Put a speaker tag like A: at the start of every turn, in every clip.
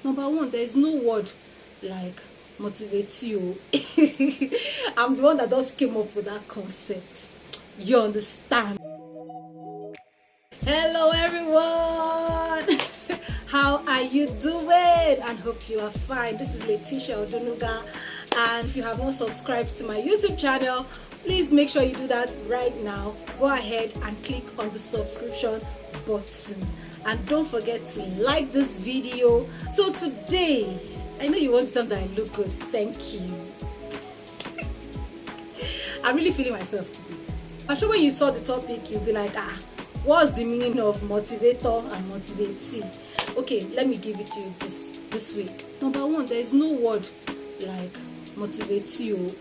A: Number one, there is no word like Motivatee. I'm the one that just came up with that concept. You understand? Hello everyone. How are you doing? And hope you are fine. This is Letitia Odunuga, and if you have not subscribed to my YouTube channel, please make sure you do that right now. Go ahead and click on the subscription button, and don't forget to like this video. So today, I know you want to tell me that I look good. Thank you. I'm really feeling myself today. I'm sure when you saw the topic, you'll be like, what's the meaning of motivator and motivatee? Okay, let me give it to you this way. Number one, there is no word like Motivatee.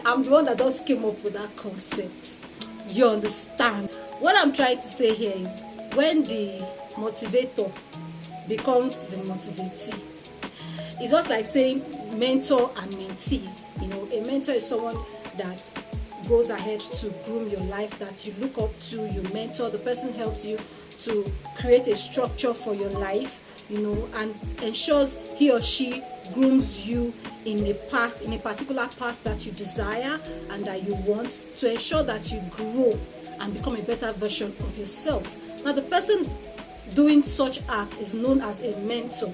A: I'm the one that just came up with that concept. You understand? What I'm trying to say here is when the motivator becomes the motivatee, it's just like saying mentor and mentee. You know, a mentor is someone that goes ahead to groom your life, that you look up to. You mentor, the person helps you to create a structure for your life, you know, and ensures he or she grooms you in a path, in a particular path that you desire and that you want, to ensure that you grow and become a better version of yourself. Now, the person doing such act is known as a mentor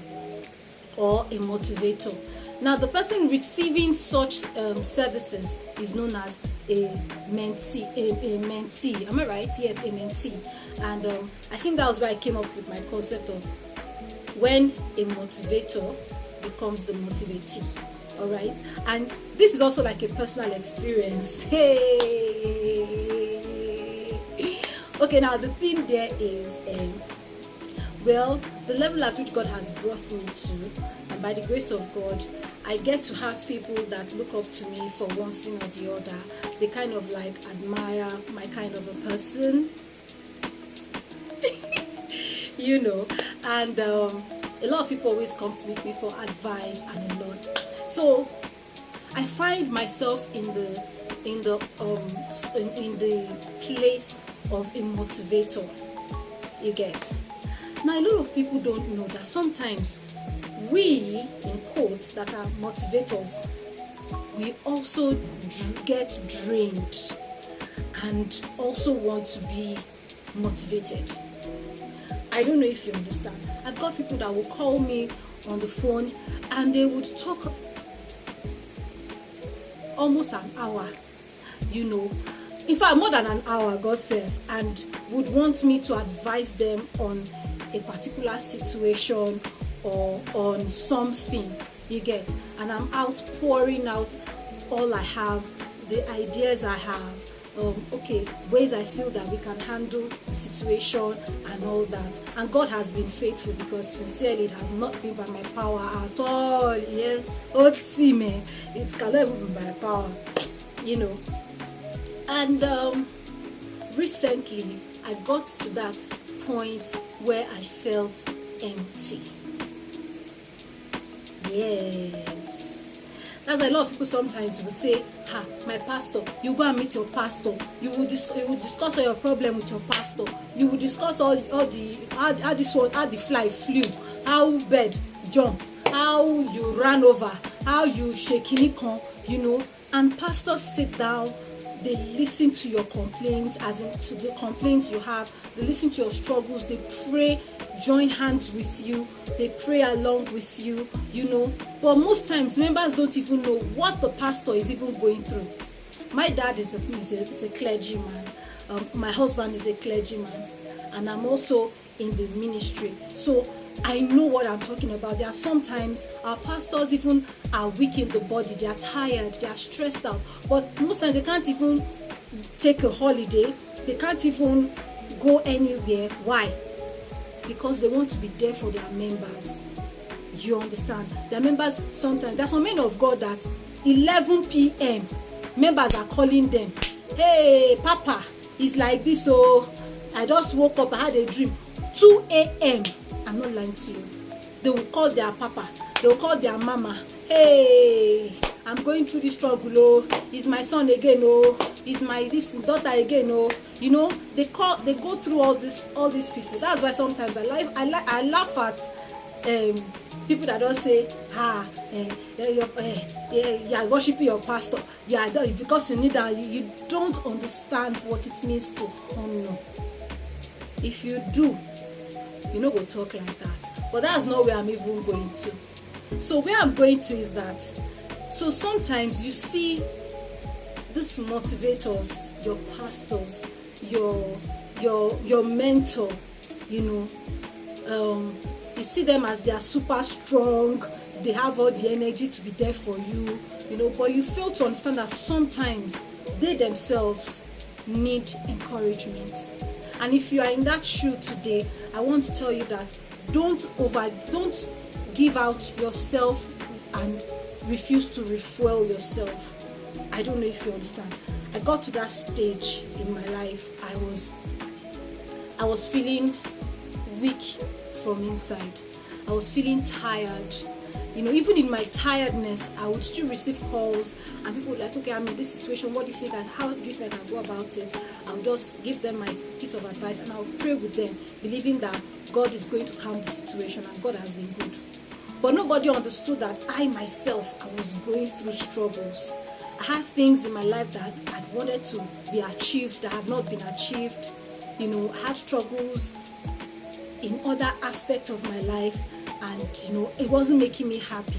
A: or a motivator. Now, the person receiving such services is known as a mentee. A mentee. Am I right? Yes, a mentee. And I think that was where I came up with my concept of when a motivator becomes the motivatee. All right. And this is also like a personal experience. Hey. Okay. Now the thing there is, well, the level at which God has brought me to, and by the grace of God, I get to have people that look up to me for one thing or the other. They kind of like admire my kind of a person, you know, and a lot of people always come to meet me for advice and a lot. So I find myself in the place of a motivator. You get? Now, a lot of people don't know that sometimes we, in quotes, that are motivators, we also get drained and also want to be motivated. I don't know if you understand. I've got people that will call me on the phone and they would talk almost an hour, you know, in fact more than an hour, God save, and would want me to advise them on a particular situation or on something, you get, and I'm out pouring out all I have, the ideas I have, okay, ways I feel that we can handle the situation and all that. And God has been faithful, because sincerely it has not been by my power at all. Yeah, it cannot even be by power, you know. And recently I got to that point where I felt empty. Yes, that's a lot of people sometimes would say, my pastor, you go and meet your pastor, you will discuss all your problem with your pastor, you will discuss all the how the fly flew, how bird jump, how you ran over, how you shaking, you know, and pastors sit down, they listen to your complaints, as in to the complaints you have, they listen to your struggles, they pray, join hands with you, they pray along with you, you know. But most times members don't even know what the pastor is even going through. My dad is a clergyman, my husband is a clergyman, and I'm also in the ministry, so I know what I'm talking about. There are sometimes our pastors even are weak in the body, they are tired, they are stressed out, but most times they can't even take a holiday, they can't even go anywhere. Why? Because they want to be there for their members. You understand? Their members, sometimes there's some men of God that 11 p.m. members are calling them, hey Papa, it's like this, so I just woke up, I had a dream. 2 a.m. I'm not lying to you. They will call their papa, they will call their mama, hey, I'm going through this struggle, oh, it's my son again, oh, it's my daughter again, oh, you know, they go through all these people. That's why sometimes I laugh at people that don't say, you are worshiping your pastor, because you need that. You don't understand what it means to honor. If you do, you know, go talk like that. But that's not where I'm even going to. So where I'm going to is that, so sometimes you see these motivators, your pastors, your mentor, you know, you see them as they are super strong, they have all the energy to be there for you, you know, but you fail to understand that sometimes they themselves need encouragement. And if you are in that shoe today, I want to tell you that don't give out yourself and refuse to refuel yourself. I don't know if you understand. I got to that stage in my life. I was feeling weak from inside. I was feeling tired. You know, even in my tiredness, I would still receive calls and people would like, okay, I'm in this situation, what do you think and how do you think I can go about it? I'll just give them my piece of advice and I'll pray with them, believing that God is going to calm the situation and God has been good. But nobody understood that I myself, I was going through struggles. I had things in my life that I wanted to be achieved that had not been achieved. You know, I had struggles in other aspects of my life, and you know, it wasn't making me happy,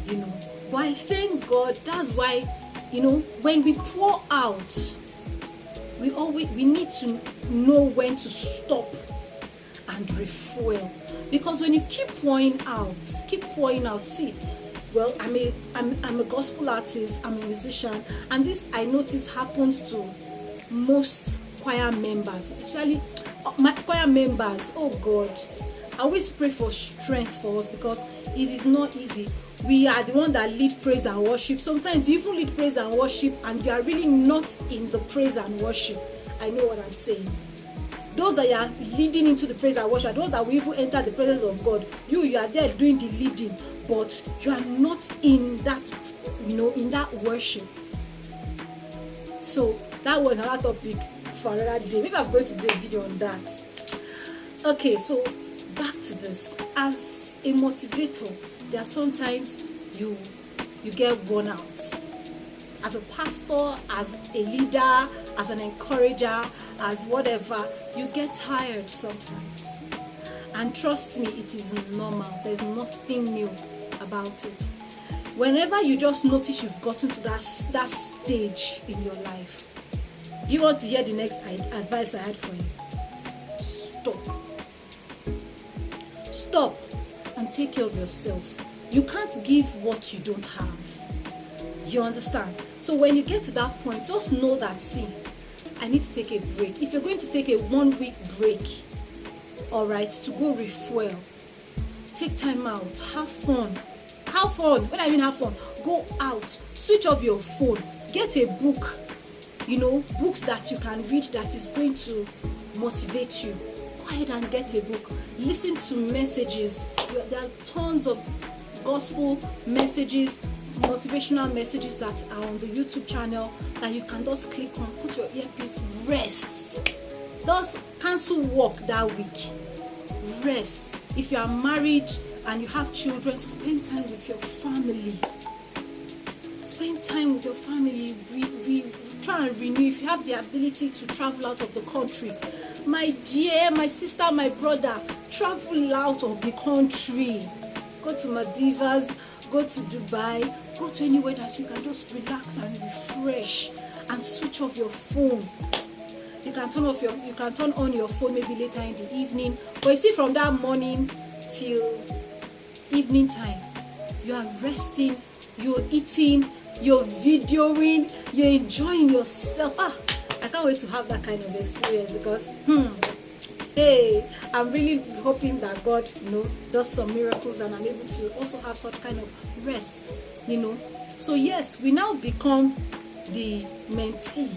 A: you know. But I thank God. That's why, you know, when we pour out, we need to know when to stop and refuel. Because when you keep pouring out, see, well, I'm a gospel artist, I'm a musician, and this I notice happens to most choir members, especially my choir members. Oh God, I always pray for strength for us because it is not easy. We are the one that lead praise and worship. Sometimes you even lead praise and worship and you are really not in the praise and worship. I know what I'm saying. Those that are leading into the praise and worship, those that will even enter the presence of God, you are there doing the leading, but you are not in that, you know, in that worship. So that was another topic for another day. Maybe I'm going to do a video on that. Okay, so back to this. As a motivator, there are sometimes you get worn out. As a pastor, as a leader, as an encourager, as whatever, you get tired sometimes. And trust me, it is normal. There's nothing new about it. Whenever you just notice you've gotten to that stage in your life, do you want to hear the next advice I had for you? Stop and take care of yourself. You can't give what you don't have. You understand? So when you get to that point, just know that, see, I need to take a break. If you're going to take a 1 week break, all right, to go refuel, take time out, have fun. When I mean have fun, go out, switch off your phone, get a book, you know, books that you can read that is going to motivate you. Go ahead and get a book. Listen to messages. There are tons of gospel messages, motivational messages that are on the YouTube channel that you can just click on, put your earpiece, rest. Just cancel work that week. Rest. If you are married and you have children, spend time with your family. Spend time with your family. Try and renew. If you have the ability to travel out of the country, my dear, my sister, my brother, travel out of the country. Go to Maldives, go to Dubai, go to anywhere that you can just relax and refresh and switch off your phone. You can turn on your phone maybe later in the evening, but you see, from that morning till evening time, you are resting, you're eating, you're videoing, you're enjoying yourself. I can't wait to have that kind of experience because hey, I'm really hoping that God, you know, does some miracles and I'm able to also have such kind of rest, you know. So yes, we now become the mentee.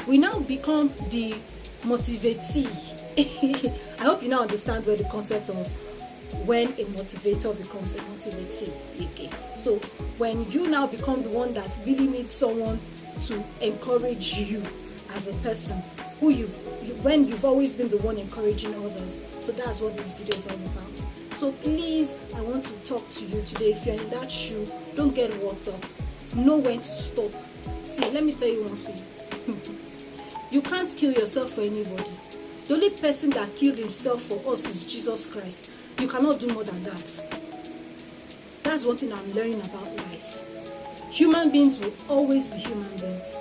A: We now become the motivatee. I hope you now understand where the concept of when a motivator becomes a motivatee. Okay. So when you now become the one that really needs someone to encourage you as a person, when you've always been the one encouraging others. So that's what this video is all about. So please, I want to talk to you today. If you're in that shoe, don't get worked up. Know when to stop. See, let me tell you one thing. You can't kill yourself for anybody. The only person that killed himself for us is Jesus Christ. You cannot do more than that. That's one thing I'm learning about life. Human beings will always be human beings.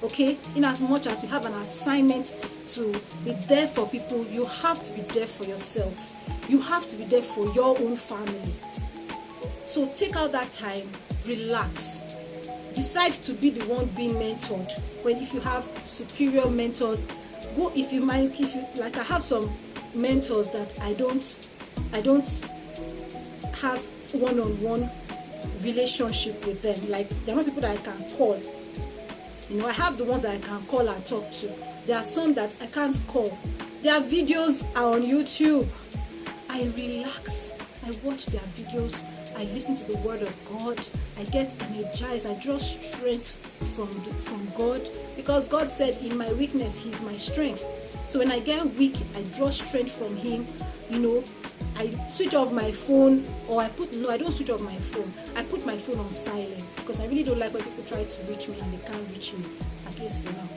A: Okay? In as much as you have an assignment to be there for people, you have to be there for yourself. You have to be there for your own family. So take out that time, relax. Decide to be the one being mentored. If you have superior mentors, go. If you like, I have some mentors that I don't have one-on-one relationship with them. Like, they're not people that I can call. I have the ones that I can call and talk to. There are some that I can't call. Their videos are on YouTube. I relax. I watch their videos. I listen to the word of God. I get energized. I draw strength from God, because God said, in my weakness, He's my strength. So when I get weak, I draw strength from Him. I switch off my phone, or I don't switch off my phone. I put my phone on silent, because I really don't like when people try to reach me and they can't reach me, at least for now.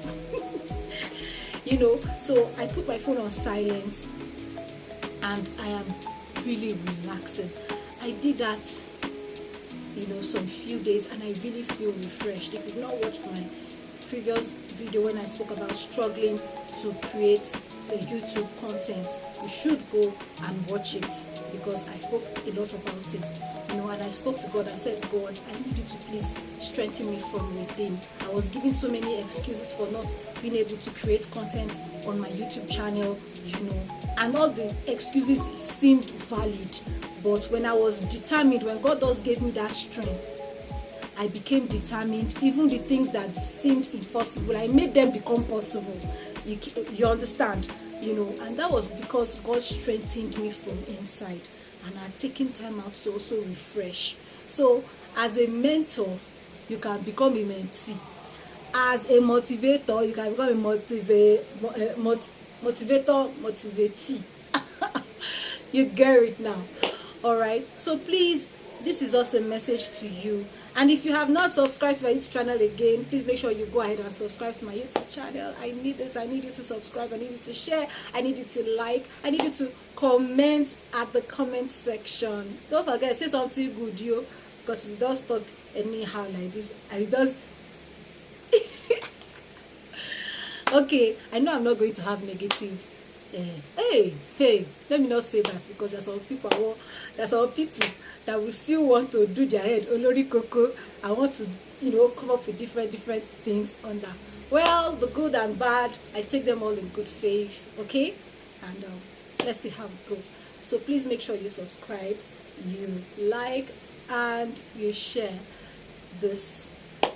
A: So I put my phone on silent, and I am really relaxing. I did that, some few days, and I really feel refreshed. If you've not watched my previous video when I spoke about struggling to create the YouTube content, you should go and watch it, because I spoke a lot about it. And I spoke to God. I said, God, I need you to please strengthen me from within. I was giving so many excuses for not being able to create content on my YouTube channel, and all the excuses seemed valid. But when I was determined, when God just gave me that strength, I became determined. Even the things that seemed impossible, I made them become possible. You understand? And that was because God strengthened me from inside, and I've taken time out to also refresh. So as a mentor, you can become a mentee. As a motivator, you can become a motivator, motivatee. You get it now. Alright, so please, this is just a message to you. And if you have not subscribed to my YouTube channel again, please make sure you go ahead and subscribe to my YouTube channel. I need this. I need you to subscribe. I need you to share. I need you to like. I need you to comment at the comment section. Don't forget, say something good, yo, because we don't talk anyhow like this. I just okay, I know I'm not going to have negative. Hey, let me not say that, because there's some people that will still want to do their head olori koko. I want to come up with different things on that. Well, the good and bad, I take them all in good faith, okay? And let's see how it goes. So please make sure you subscribe, you like, and you share this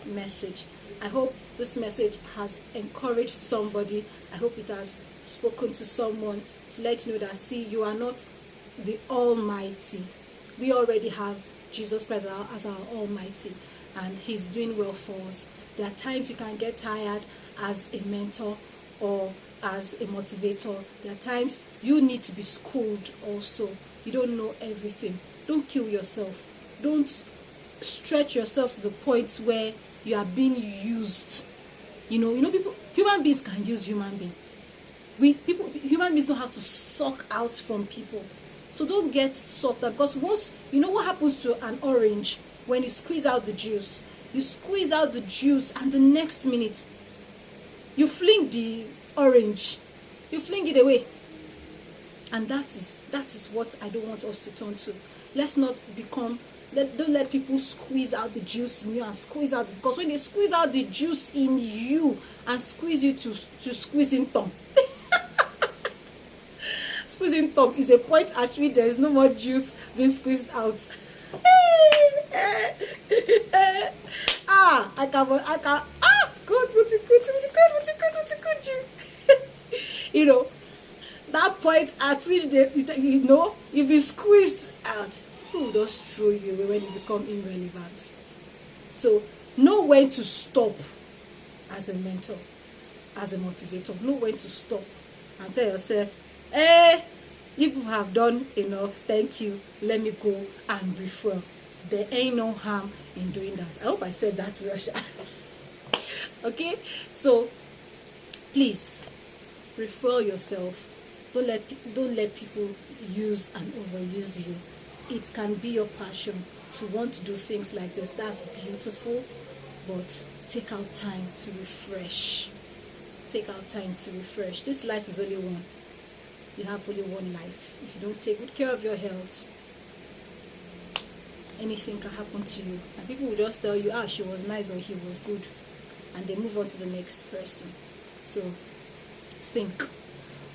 A: message. I hope this message has encouraged somebody. I hope it has spoken to someone to let you know that, see, you are not the Almighty. We already have Jesus Christ as our Almighty, and He's doing well for us. There are times you can get tired as a mentor or as a motivator. There are times you need to be schooled also. You don't know everything. Don't kill yourself. Don't stretch yourself to the point where you are being used. People, human beings can use human beings. Human beings don't have to suck out from people. So don't get sucked up, because once, what happens to an orange when you squeeze out the juice? You squeeze out the juice, and the next minute you fling the orange, you fling it away. And that is what I don't want us to turn to. Let's not don't let people squeeze out the juice in you and squeeze out, because when they squeeze out the juice in you and squeeze you to squeezing tongue. Squeezing tongue is a point at which there is no more juice being squeezed out. I can, God, what a good juice. That point at which if you squeezed out, people will just throw you away when you become irrelevant. So know when to stop as a mentor, as a motivator. Know when to stop and tell yourself, If you have done enough, thank you. Let me go and refuel. There ain't no harm in doing that. I hope I said that to Russia. Okay, so please refuel yourself. Don't let people use and overuse you. It can be your passion to want to do things like this. That's beautiful, but take out time to refresh. Take out time to refresh. This life is only one. You have only one life. If you don't take good care of your health, anything can happen to you. And people will just tell you, ah, she was nice or he was good, and they move on to the next person. So think.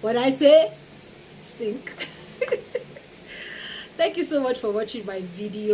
A: What I say, think. Thank you so much for watching my video.